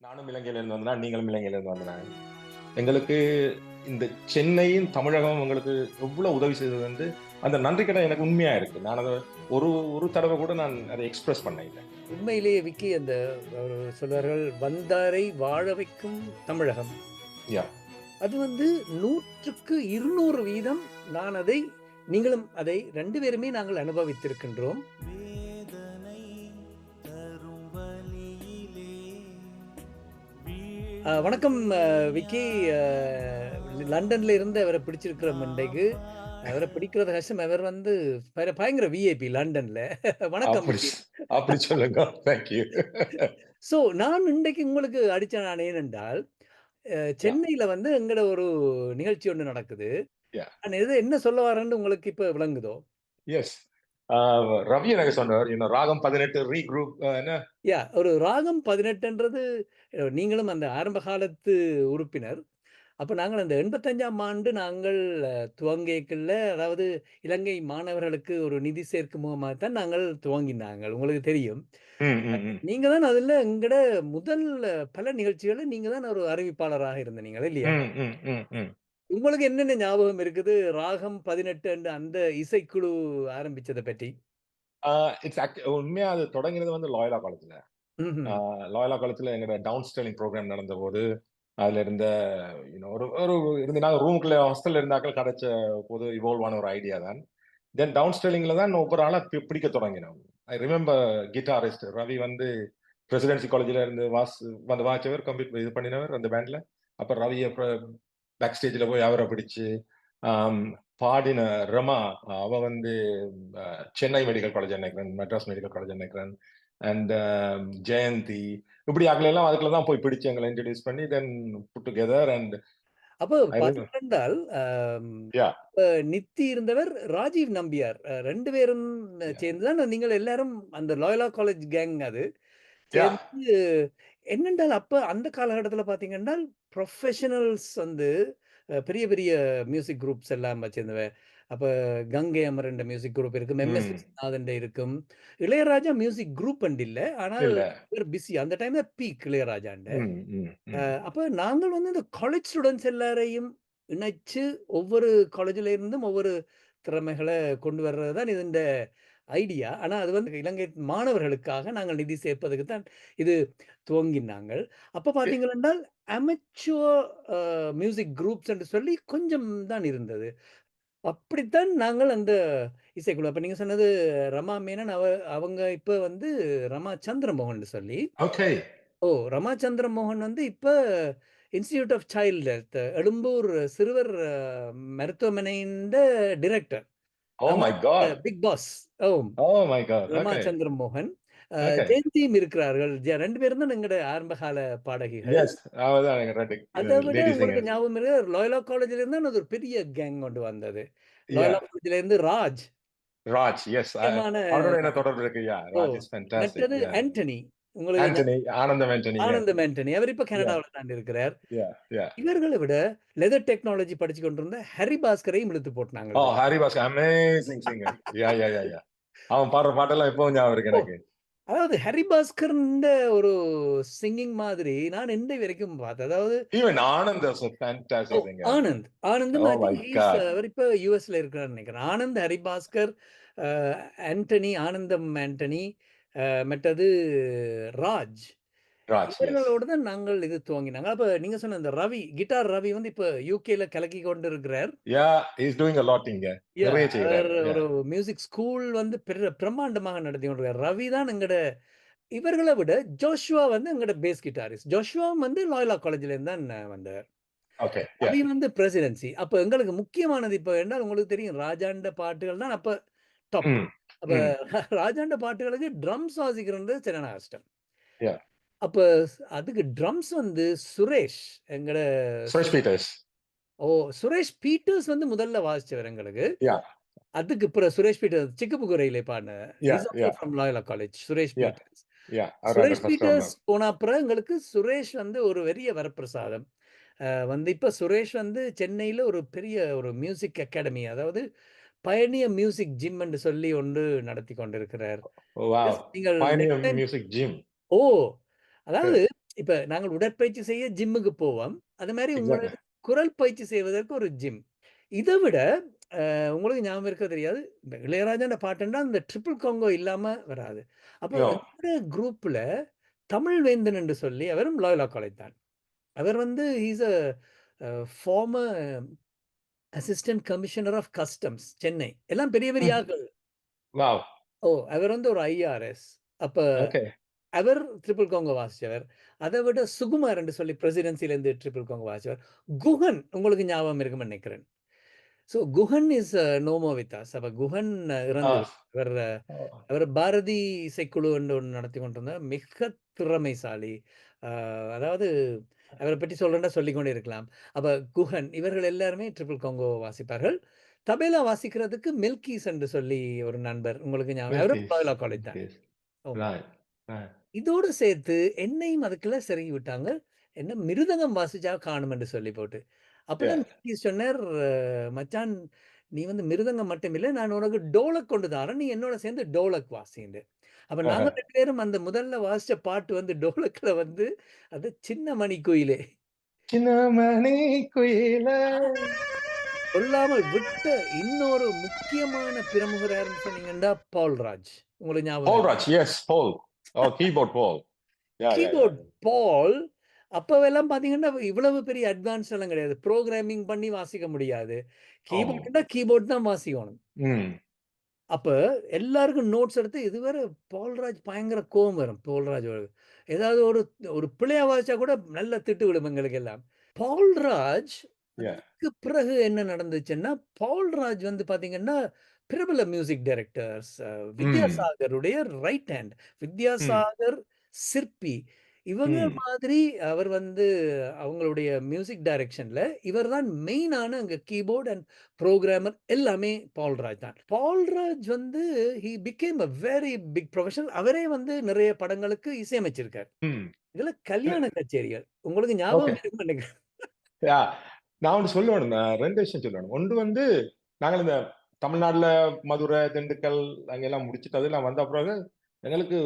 நானும் இலங்கையிலிருந்து வந்தேன். நீங்களும் இலங்கையிலிருந்து வந்தேன். எங்களுக்கு இந்த சென்னையும், தமிழகமும் எங்களுக்கு எவ்வளவு உதவி செய்தது வந்து, அந்த நன்றி கடன் எனக்கு உண்மையா இருக்கு. நான் அத ஒரு ஒரு தடவ கூட நான் அத எக்ஸ்பிரஸ் பண்ண இல்ல. உண்மையிலேயே விக்கி அந்த சொல்வார்கள் வந்தாரை வாழ வைக்கும் தமிழகம். யாஹ்! அது வந்து 100க்கு 200 வீதம் நான் அதை நீங்களும் அதை 2 பேருமே நாங்கள் அனுபவித்திருக்கின்றோம். வேதனை தரும் வலியிலே வணக்கம் விக்கி. அ லண்டன்ல இருந்து அவர பிடிச்சிருக்கிறோம் இன்றைக்கு. அவர பிடிக்கிறது கஷ்டம். அவர் வந்து பயங்கர விஐபி லண்டன்ல. வணக்கம் அப்படி விக்கி. அப்படி சொல்லுங்க. Thank you. நான் இன்றைக்கு உங்களுக்கு அடிச்ச நான் ஏனென்றால், யாஹ்! சென்னையில வந்து எங்கட ஒரு நிகழ்ச்சி ஒண்ணு நடக்குது. யாஹ்! நான் என்ன சொல்ல வரேன்னு உங்களுக்கு இப்ப விளங்குதோ? எஸ். ஆ ரவி எனக்கு சொன்னார். ராகம் 18 ரீகுரூப் என்ன ஒரு ராகம் 18ன்றது நீங்களும் அந்த ஆரம்ப காலத்து உறுப்பினர். அப்ப நாங்கள் அந்த 85ஆம் ஆண்டு நாங்கள் துவங்கியக்குள்ள அதாவது இலங்கை மாணவர்களுக்கு ஒரு நிதி சேர்க்கும் முகமாகத்தான் நாங்கள் துவங்கினாங்கள். உங்களுக்கு தெரியும். ம், ம், ம். நீங்க தான் அதுல எங்கட முதல் பல நிகழ்ச்சிகள்ல நீங்க தான் ஒரு அறிவிப்பாளராக இருந்தீங்க இல்லையா? ம், ம், ம், ம். உங்களுக்கு என்னென்ன ஞாபகம் இருக்குது? ராகம் 18 அந்த இசைக்குழு ஆரம்பிச்சத பற்றி? ஆ இட்ஸ் உண்மையா அது தொடங்கினது வந்து லாயலா காலேஜ்ல. ம்ஹ்ம். ஆ லாயலா காலேஜ்ல எங்களோட டவுன் ஸ்டைலிங் புரோகிராம் நடந்தபோது, அதுல இருந்த ஒரு ஒரு இருந்து நாங்க ரூமுக்குள்ள ஹாஸ்டல்ல இருந்தாக்கள் கிடைச்ச போது இவால்வ் ஆன ஒரு ஐடியா தான். தென் டவுன் ஸ்டைலிங்ல தான் ஒவ்வொரு ஆளா பிடிக்க தொடங்கினோம். ஐ ரிமெம்பர் கிட்டாரிஸ்ட் ரவி வந்து பிரசிடென்சி காலேஜ்ல இருந்து வந்து வாச்சவர் இது பண்ணினவர் அந்த பேண்ட்ல. அப்ப ரவிய பேக் ஸ்டேஜ்ல போய் அவர பிடிச்சு, ஆம் பாடின ரமா, அவ வந்து சென்னை மெடிக்கல் காலேஜ் நினைக்கிறேன், மெட்ராஸ் மெடிக்கல் காலேஜ் நினைக்கிறேன். அண்ட் ஜெயந்தி இப்படி ஆட்களெல்லாம் அதுக்குள்ள தான் போய் பிடிச்சு எங்கள இன்ட்ரோடியூஸ் பண்ணி தென் புட் டுகெதர் அண்ட் அப்போ ஐ ரிமெம்பர் பார்த்தீர்கள் யாஹ்! நித்தி இருந்தவர் ராஜீவ் நம்பியார். 2 பேரும் யாஹ்! சேர்ந்து தான் நீங்கள் எல்லாரும் அந்த லாயலா காலேஜ் கேங் அது. யாஹ்! சேர்ந்து என்னென்றால் அப்ப அந்த காலகட்டத்தில பார்த்தீங்கன்னால், புரொஃபஷனல்ஸ் வந்து பெரிய பெரிய மியூசிக் குரூப்ஸ் எல்லாம் வச்சிருந்தவ. அப்ப கங்கை அமரன்ட மியூசிக் குரூப் இருக்கும். எம்.எஸ். ம். விஸ்வநாதன்ட இருக்கும். இளையராஜா மியூசிக் குரூப் அண்ட் இல்ல. ஆனால் இல்ல. இவர் பிஸி. அந்த டைம்ல பீக் இளையராஜாண்ட. ம், ம், ம். அப்ப நாங்கள் வந்து இந்த காலேஜ் ஸ்டூடண்ட்ஸ் எல்லாரையும் இணைச்சு, ஒவ்வொரு காலேஜ்ல இருந்தும் ஒவ்வொரு திறமைகள கொண்டு வர்றது தான் இந்த ஐடியா. ஆனா அது வந்து இலங்கை மாணவர்களுக்காக நாங்கள் நிதி சேர்ப்பதற்கு தான் இது துவங்கினாங்கள். அப்ப எ பார்த்தீங்கள் என்றால், அமெச்சூர் மியூசிக் குரூப்ஸ் என்று சொல்லி கொஞ்சம் தான் இருந்தது. அப்படித்தான் நாங்கள் அந்த இசைக்குழு அப்ப நீங்க சொன்னது ரமா மேனன் அவங்க இப்ப வந்து ரமா சந்திரமோகன் சொல்லி. ஓகே. ரமா சந்திரமோகன் வந்து இப்ப Institute of Child Health Egmore சிறுவர் மருத்துவமனையின் director. Oh Rama my God! Big boss. Oh! Oh my God! Rama okay, Chandramohan. Okay. ஜெயந்தியும் இருக்கிறார்கள். 2 பேரும் தான் எங்கட ஆரம்பகால பாடகிகள். எஸ். அவ தான் எங்க 2 அத விட லேடி உங்களுக்கு சிங்கர்ஸ். ஞாபகம் இருக்கு, லயோலா காலேஜ்ல இருந்து அது ஒரு பெரிய கேங் ஒண்ணு வந்தது. Loyola yeah! காலேஜ்ல இருந்து ராஜ். ராஜ். எஸ். முக்கியமான அவரோட என்ன தொடர்பு இருக்கு. ஓ! Raj is fantastic. மற்றது ஆண்டனி. உங்களுக்கு ஆண்டனி, ஆனந்தம் ஆண்டனி. எஸ். ஆனந்தம் ஆண்டனி. அவர் இப்ப யாஹ்! கனடாவுல தாண்டி இருக்கிறார். யாஹ்! இவர்கள விட லெதர் டெக்னாலஜி படிச்சு கொண்டிருந்த ஹரி பாஸ்கரையும் இழுத்து ஓ! போட்டாங்கள். Harry Bhaskar amazing singer. Yeah! அவன் பாடுற பாட்டெல்லாம் இப்பவும் ஞாபகம் இருக்கு ஓ! எனக்கு. அதாவது ஹரி பாஸ்கர்ன்ற ஒரு சிங்கிங் மாதிரி நான் இன்னை வரைக்கும் பார்த்தேன். அதாவது even Anand was a oh! Fantastic singer. ஆனந்தும் oh I my think God! அவர் இப்ப யுஎஸ்ல இருக்கிறார்ன்னு நினைக்கிறேன். ஆனந்த், ஹரிபாஸ்கர், அ ஆண்டனி, ஆனந்தம் ஆண்டனி, மற்றது ராஜ். ராஜ். எஸ். இவர்களோடு தான் நாங்கள் இது துவங்கினாங்க. அப்ப நீங்க சொன்ன இந்த ரவி, கிட்டார் ரவி வந்து இப்ப யுகேல கலக்கிக் கொண்டு இருக்கிறார். He is doing a lot இங்க. நிறைய அவர் செய்றாரு. ஒரு மியூசிக் ஸ்கூல் வந்து பிரம்மாண்டமாக நடத்தி கொண்டிருக்கார். ரவி தான் எங்கட இவர்கள விட ஜோஷுவா வந்து எங்கட பேஸ் கிட்டாரிஸ்ட். ஜோஷுவாவும் வந்து லாயோலா காலேஜ்ல இருந்து தான் வந்தார். ஓகே. ரவி வந்து பிரசிடென்சி. அப்ப எங்களுக்கு முக்கியமானது இப்ப என்றால் உங்களுக்கு தெரியும் ராஜாண்ட பாட்டுகள் தான் அப்ப டாப். ம். அப்ப ம். ராஜாண்ட பாட்டுகளுக்கு ட்ரம்ஸ் வாசிக்கிறது சரியான கஷ்டம். யாஹ்! அப்ப அதுக்கு ட்ரம்ஸ் வந்து சுரேஷ் எங்கட சுரேஷ் பீட்டர்ஸ். ஓ! சுரேஷ் பீட்டர்ஸ் வந்து முதல்ல வாசிச்சவர் எங்களுக்கு. யாஹ்! அதுக்கு அப்புறம் சுரேஷ் பீட்டர்ஸ் சிக்கு புக்கு ரயிலே பாடுன. He is yeah! Also yeah! From Loyola College. Suresh yeah! Peters. அவர் அந்த சுரேஷ் ஃபர்ஸ்ட் பீட்டர்ஸ் ரவுண்டர். போன அப்புறம் எங்களுக்கு சுரேஷ் வந்து ஒரு பெரிய வரப்பிரசாதம். வந்து இப்ப சுரேஷ் வந்து சென்னையில ஒரு பெரிய ஒரு மியூசிக் அகாடமி அதாவது பயணியர் மியூசிக் ஜிம் என்று சொல்லி ஒன்று நடத்திக் கொண்டிருக்கிறார். வாவ்! நீங்கள் பயனியர் நெக்ஸ்ட் டைம் மியூசிக் ஜிம். ஓ! அதாவது எஸ். இப்ப நாங்கள் உடற்பயிற்சி செய்ய ஜிம்முக்கு போவோம். அது மாரி எக்ஸாக்ட்லி. உங்களுக்கு குரல் பயிற்சி செய்வதற்கு ஒரு ஜிம். இத விட உங்களுக்கு ஞாபகம் இருக்கோ தெரியாது. இந்த இளையராஜான்ற பாட்டுன்னா, அந்த ட்ரிபிள் காங்கோ இல்லாம வராது. அப்போ யோ. எங்க குரூப்ல தமிழ்வேந்தன் என்று சொல்லி அவரும் லயோலா காலேஜ் தான். அவர் வந்து he is a former assistant commissioner of customs Chennai. எல்லாம் பெரிய பெரிய ம். ஆட்கள். வாவ்! அவர் வந்து ஒரு ஐஆர்எஸ். அப்ப ஓகே. அவர் ட்ரிபிள் காங்கோ வாசிச்சவர். அத விட சுகுமார் என்று சொல்லி பிரசிடென்சிலேருந்து ட்ரிபிள் காங்கோ வாசிச்சவர். குஹன் உங்களுக்கு ஞாபகம் இருக்கும்னு நினைக்கிறேன். So Guhan is no more with us. அப்ப குஹன் இறந்து ஆ. விட்டார். அவர் ஓ. அவர் பாரதி இசைக்குழு என்று ஒண்ணு நடத்திக் கொண்டிருந்தார். மிக திறமைசாலி. அ அதாவது அவர பற்றி சொல்லணும்னா சொல்லிக்கொண்டே இருக்கலாம். அப்ப குஹன் இவர்கள் எல்லாருமே ட்ரிபிள் காங்கோ வாசிப்பார்கள். தபேலா வாசிக்கிறதுக்கு மில்கீஸ் என்று சொல்லி ஒரு நண்பர். உங்களுக்கு ஞாபகம் அவரும் மில்கீஸ். லயோலா காலேஜ் தான். மில்கீஸ். ஆமா. ரைட். ரைட். இதோடு சேர்த்து என்னையும் அதுக்குள்ள செருகி விட்டாங்க. என்ன மிருதங்கம் வாசிச்சா காணும் என்று சொல்லி போட்டு. அப்பதான் யா. நிக்கி சொன்னார், "மச்சான் நீ வந்து மிருதங்கம் மட்டும் இல்ல, நான் உனக்கு டோலக் கொண்டு தாரேன். நீ என்னோட சேர்ந்து டோலக் வாசின்னு." அப்ப ஆஹா. நாங்க 2 பேரும் அந்த முதல்ல வாசிச்ச பாட்டு வந்து டோலக்ல வந்து அது சின்ன மணி குயிலே. சின்னமணி குயிலே. சொல்லாமல் விட்ட இன்னொரு முக்கியமான பிரமுகர் யாருன்னு சொன்னீங்கன்னா, பால்ராஜ். உங்களுக்கு ஞாபகம் இருக்கும். பால்ராஜ். எஸ், பால். ஓ, கீபோர்ட் பால். யா, யா, யா. கீபோர்ட் பால் அப்பவெல்லாம் பார்த்தீங்கன்னா, இவ்வளவு பெரிய அட்வான்ஸ் எல்லாம் கிடையாது. புரோகிராமிங் பண்ணி வாசிக்க முடியாது. ஆமா. கீபோர்ட்னா கீபோர்ட் தான் வாசிக்கணும். ம். அப்ப எல்லாருக்கும் நோட்ஸ் எடுத்து இதுவரை பால்ராஜ் பயங்கர கோவம் வரும். பால்ராஜோட ஏதாவது ஒரு ஒரு பிழையா வாசிச்சா கூட நல்ல திட்டு விழும் எங்களுக்கு எல்லாம். பால்ராஜ் யா. அதுக்கு பிறகு என்ன நடந்துச்சுன்னா, பால்ராஜ் வந்து பார்த்தீங்கன்னா, பிரபல மியூசிக் டைரக்டர்ஸ் ம். வித்யாசாகருடைய ரைட் ஹேண்ட். ம். வித்யாசாகர், சிற்பி இவங்க ம். மாதிரி அவர் வந்து அவங்களுடைய மியூசிக் டைரக்ஷன்ல இவர் தான் மெயினான அங்க கீபோர்ட் அண்ட் புரோகிராமர் எல்லாமே பால்ராஜ் தான். பால்ராஜ் வந்து he became a very big professional. அவரே வந்து நிறைய படங்களுக்கு இசையமைச்சிருக்கார். ம். இதுல கல்யாண கச்சேரிகள். உங்களுக்கு ஓகே. ஞாபகம் இருக்கும்னு நினைக்கிறேன். யா. நான் ஒண்ணு சொல்லணும். நான் 2 விஷயம் சொல்லணும். ஒன்று வந்து, நாங்கள் இந்த தமிழ்நாடுல மதுரை, திண்டுக்கல் அங்கெல்லாம் முடிச்சுட்டு அதெல்லாம் வந்த பிறகு, எங்களுக்கு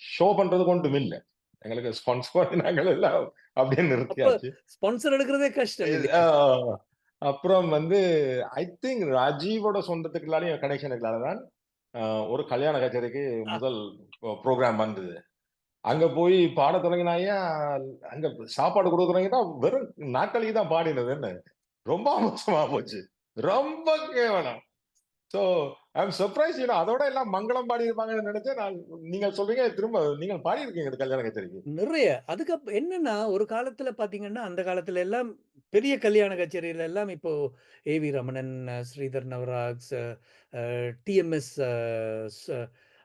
ஷோ பண்றதுக்கு ஒன்றும் இல்ல. எங்களுக்கு ஸ்பான்சர் நாங்கள் எல்லாம் அப்படியே அப்ப நிறுத்தியாச்சு. ஸ்பான்சர் எடுக்கிறதே கஷ்டம் ஆ. இல்லையா? அப்புறம் வந்து ஐ திங்க் ராஜீவோட சொந்தத்துக்குள்ளாரையும் கனெக்ஷன் இருக்கனால தான், அ ஒரு கல்யாண கச்சேரிக்கு அ முதல் புரோகிராம் வந்தது. அங்க போய் பாடத் தொடங்கினாய்யா, அங்க சாப்பாடு குடுக்குறவைங்க தான் வெறும் நாக்களிக்கு தான் பாடினது என்ன. ரொம்ப மோசமா போச்சு. ரொம்ப கேவலம். சோ ஐ அம் சர்ப்ரைஸ்ட் அதோட எல்லாம் மங்களம் பாடியிருப்பாங்கன்னு நெனச்சேன். நீங்க சொல்றீங்க திரும்ப நீங்கள் பாடியிருக்கீங்க இந்த கல்யாண கச்சேரிக்கு. நிறைய. என்னன்னா, ஒரு காலத்துல பார்த்தீங்கன்னா, அந்த காலத்துல எல்லாம் பெரிய கல்யாண கச்சேரியில எல்லாம் இப்போ ஏ.வி. ரமணன், ஸ்ரீதர் நவராஜ், டிஎம்எஸ் ச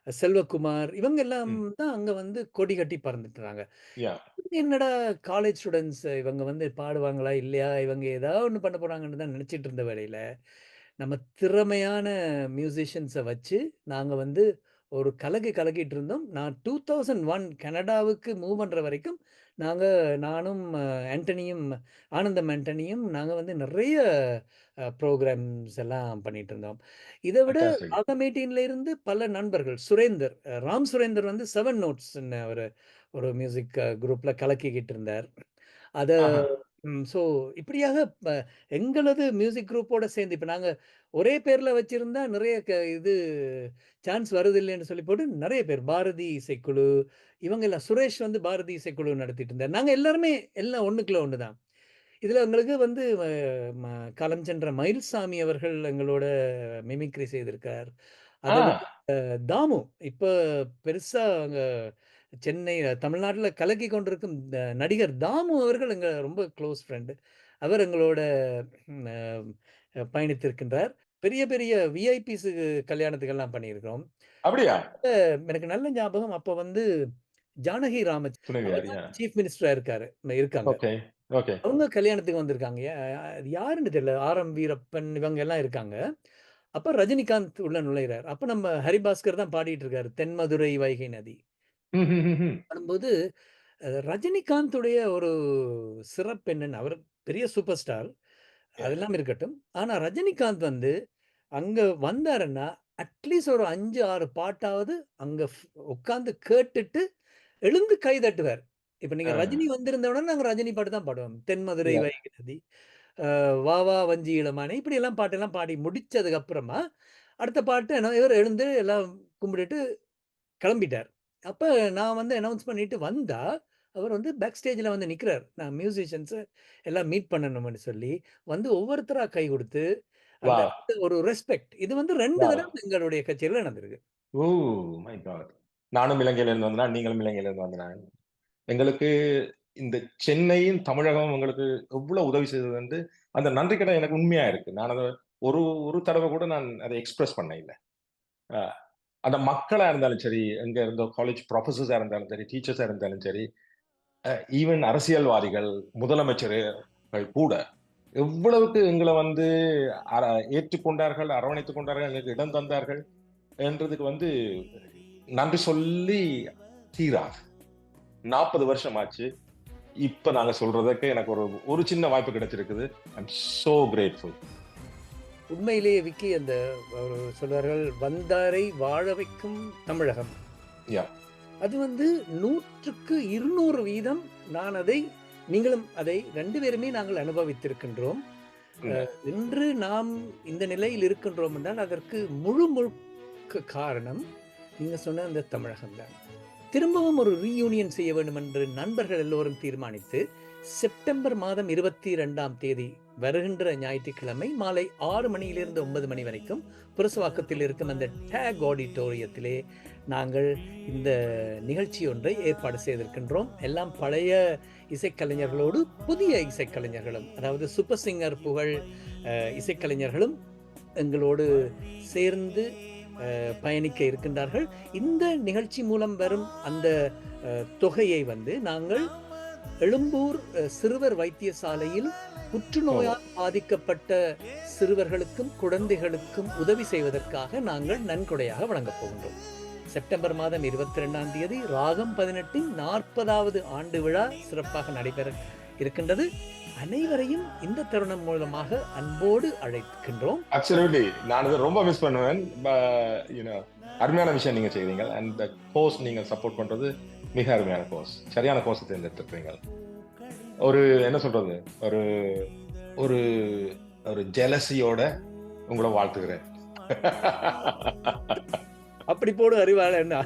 செல்வகுமார் இவங்க எல்லாம் ம். தான் அங்க வந்து கொடி கட்டி பறந்துட்டுறாங்க. யாஹ்! என்னடா காலேஜ் ஸ்டூடண்ட்ஸ் இவங்க வந்து பாடுவாங்களா? இல்லையா? இவங்க ஏதாவது ஒண்ணு பண்ண போறாங்கன்னு தான் நினைச்சிட்டு இருந்த வேளையில, நம்ம திறமையான மியூசிஷியன்ஸ வச்சு நாங்க வந்து ஒரு கலக்கு கலக்கிட்டு இருந்தோம். நான் 2001 கனடாவுக்கு மூவ் பண்ற வரைக்கும், நாங்க நானும் ஆண்டனியும் ஆனந்தம் ஆண்டனியும் நாங்க வந்து நிறைய புரோகிராம்ஸ் எல்லாம் பண்ணிட்டு இருந்தோம். இத விட ஃபேன்டாஸ்டிக். ஆகமேட்டின்ல இருந்து பல நண்பர்கள் சுரேந்தர், ராம் சுரேந்தர் வந்து 7 நோட்ஸ்ன்னு ஒரு ஒரு மியூசிக் குரூப்ல கலக்கிக்கிட்டு இருந்தார். அத ஆஹா. ஸோ இப்படியாக எங்களது மியூசிக் குரூப்போட சேர்ந்து இப்ப நாங்க ஒரே பேர்ல வச்சிருந்தா நிறைய இது சான்ஸ் வருதில்லைன்னு சொல்லி போட்டு நெறைய பேர் பாரதி இசைக்குழு, இவங்க எல்லாம் சுரேஷ் வந்து பாரதி இசைக்குழு நடத்திட்டு இருந்தார். நாங்க எல்லாருமே எல்லாம் ஒண்ணுக்குள்ள ஒண்ணு தான். இதுல எங்களுக்கு வந்து ம காலம் சென்ற மயில்சாமி அவர்கள் எங்களோட மிமிக்ரி செய்திருக்கார். அத விட ஆ. தாமு இப்ப பெருசா அங்க சென்னை தமிழ்நாட்டுல கலக்கிக் கொண்டிருக்கும் நடிகர் தாமு அவர்கள் எங்க ரொம்ப க்ளோஸ் ஃப்ரெண்ட். அவர் எங்களோட ம் பயணித்திருக்கின்றார். பெரிய பெரிய விஐபிஸ் கல்யாணத்துக்கெல்லாம் பண்ணியிருக்கிறோம். அப்படியா? எனக்கு நல்ல ஞாபகம் அப்ப வந்து ஜானகி அவர் துணைவியார். தான் யா. சீஃப் மினிஸ்டரா இருக்காங்க. ஓகே. ஓகே. அவங்க கல்யாணத்துக்கு வந்திருக்காங்க. அது யாருன்னு தெரியல. ஆர்.எம். வீரப்பன் இவங்க எல்லாம் இருக்காங்க. அப்ப ரஜினிகாந்த் உள்ள நுழையிறார். அப்ப நம்ம ஹரிபாஸ்கர் தான் பாடிட்டு இருக்காரு. தென்மதுரை வைகை நதி. ம்ஹ்ஹ்ம். பாடும்போது ரஜினிகாந்துடைய ஒரு சிறப்பு என்னன்னா, அவர் பெரிய சூப்பர் ஸ்டார். யா. அதெல்லாம் இருக்கட்டும். ஆனா ரஜினிகாந்த் வந்து அங்க வந்தாருன்னா, அட்லீஸ்ட் ஒரு 5, 6 பாட்டாவது அங்க உட்கார்ந்து கேட்டுட்டு எழுந்து கை தட்டுவார். இப்ப நீங்க ஆ. ரஜினி வந்திருந்தவுடனே நாங்க ரஜினி பாட்டு தான் பாடுவோம். தென்மதுரை Yeah. வைகை நதி, வா வா வஞ்சி இளமானே இப்படியெல்லாம் பாட்டெல்லாம் பாடி முடிச்சதுக்கு அப்புறமா, அடுத்த பாட்டு இவர் எழுந்து எல்லாம் கும்பிட்டுட்டு கிளம்பிட்டார். அப்ப நான் வந்து அனவுன்ஸ் பண்ணிட்டு வந்தா, அவர் வந்து பேக் ஸ்டேஜ்ல வந்து நிக்கிறார். நான் மியூசிஷியன்ஸ எல்லாம் மீட் பண்ணணும்னு சொல்லி, வந்து ஒவ்வொருத்தரா கை குடுத்து, அந்த Wow. ஒரு ரெஸ்பெக்ட். இது வந்து 2 Wow. தடவ எங்களுடைய கச்சேரியில நடந்திருக்கு. Oh my God! நானும் இலங்கையிலிருந்து வந்தேன். நீங்களும் இலங்கையிலிருந்து வந்தேன். எங்களுக்கு இந்த சென்னையும், தமிழகமும் எங்களுக்கு எவ்வளவு உதவி செய்தது என்று அந்த நன்றி கடன் எனக்கு உண்மையா இருக்கு. நான் அத ஒரு ஒரு தடவ கூட நான் அத எக்ஸ்பிரஸ் பண்ண இல்ல. அ அந்த மக்களா இருந்தாலும் சரி, எங்க இருந்த காலேஜ் புரொஃபசர்ஸா இருந்தாலும் சரி, டீச்சர்ஸா இருந்தாலும் சரி, ஈவன் அரசியல்வாதிகள், முதலமைச்சர்கள் கூட எவ்வளவுக்கு எங்கள வந்து அர ஏற்றுக்கொண்டார்கள், அரவணைத்துக் கொண்டார்கள், எங்களுக்கு இடம் தந்தார்கள் என்றதுக்கு வந்து நன்றி சொல்லி தீராது. 40 வருஷம் ஆச்சு. இப்ப நாங்க சொல்றதுக்கு எனக்கு ஒரு ஒரு சின்ன வாய்ப்பு கிடைச்சிருக்குது. ஐ அம் சோ கிரேட்ஃபுல். உண்மையிலேயே விக்கி அந்த ஒரு சொல்வார்கள், "வந்தாரை வாழ வைக்கும் தமிழகம்." யா. அது வந்து 100க்கு 200% நான் அதை நீங்களும் அதை 2 பேருமே நாங்கள் அனுபவித்திருக்கின்றோம். இன்று நாம் இந்த நிலையில் இருக்கின்றோம் என்றால், அதற்கு முழுக்க காரணம் நீங்க சொன்ன அந்த தமிழகம் தான். திரும்பவும் ஒரு ரீயூனியன் செய்ய வேண்டும் என்று நண்பர்கள் எல்லோரும் தீர்மானித்து, செப்டம்பர் மாதம் 22ஆம் தேதி வருகின்ற ஞாயிற்றுக்கிழமை மாலை 6 மணியிலிருந்து 9 மணி வரைக்கும் புரசவாக்கத்தில் இருக்கும் அந்த டேக் ஆடிட்டோரியத்திலே நாங்கள் இந்த நிகழ்ச்சி ஒன்றை ஏற்பாடு செய்திருக்கின்றோம். எல்லாம் பழைய இசைக்கலைஞர்களோடு புதிய இசைக்கலைஞர்களும், அதாவது சூப்பர் சிங்கர் புகழ் இசைக்கலைஞர்களும் எங்களோடு சேர்ந்து பயணிக்க இருக்கின்றார்கள். இந்த நிகழ்ச்சி மூலம் வரும் அந்த தொகையை வந்து நாங்கள் எழும்பூர் சிறுவர் வைத்தியசாலையில் புற்றுநோயால் பாதிக்கப்பட்ட சிறுவர்களுக்கும் குழந்தைகளுக்கும் உதவி செய்வதற்காக நாங்கள் நன்கொடையாக வழங்கப் போகின்றோம். செப்டம்பர் மாதம் 22ஆம் தேதி ராகம் 18 40வது ஆண்டு விழா சிறப்பாக நடைபெற இருக்கின்றது. அனைவரையும் இந்த தருணம் மூலமாக அன்போடு அழைக்கின்றோம். அப்சல்யூட்லி. நான் இத ரொம்ப மிஸ் பண்ணுவேன். அருமையான விஷயம் நீங்க செய்றீங்க. அண்ட் த கோர்ஸ் நீங்க சப்போர்ட் பண்றது மிக அருமையான கோர்ஸ். சரியான கோர்ஸ் தேர்ந்தெடுத்திருக்கீங்க. ஒரு என்ன சொல்றது? ஒரு ஒரு ஒரு ஜெலசியோட உங்கள வாழ்த்துகிறேன். அப்படி போடு அறிவாளன்னா.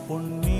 பொன்னே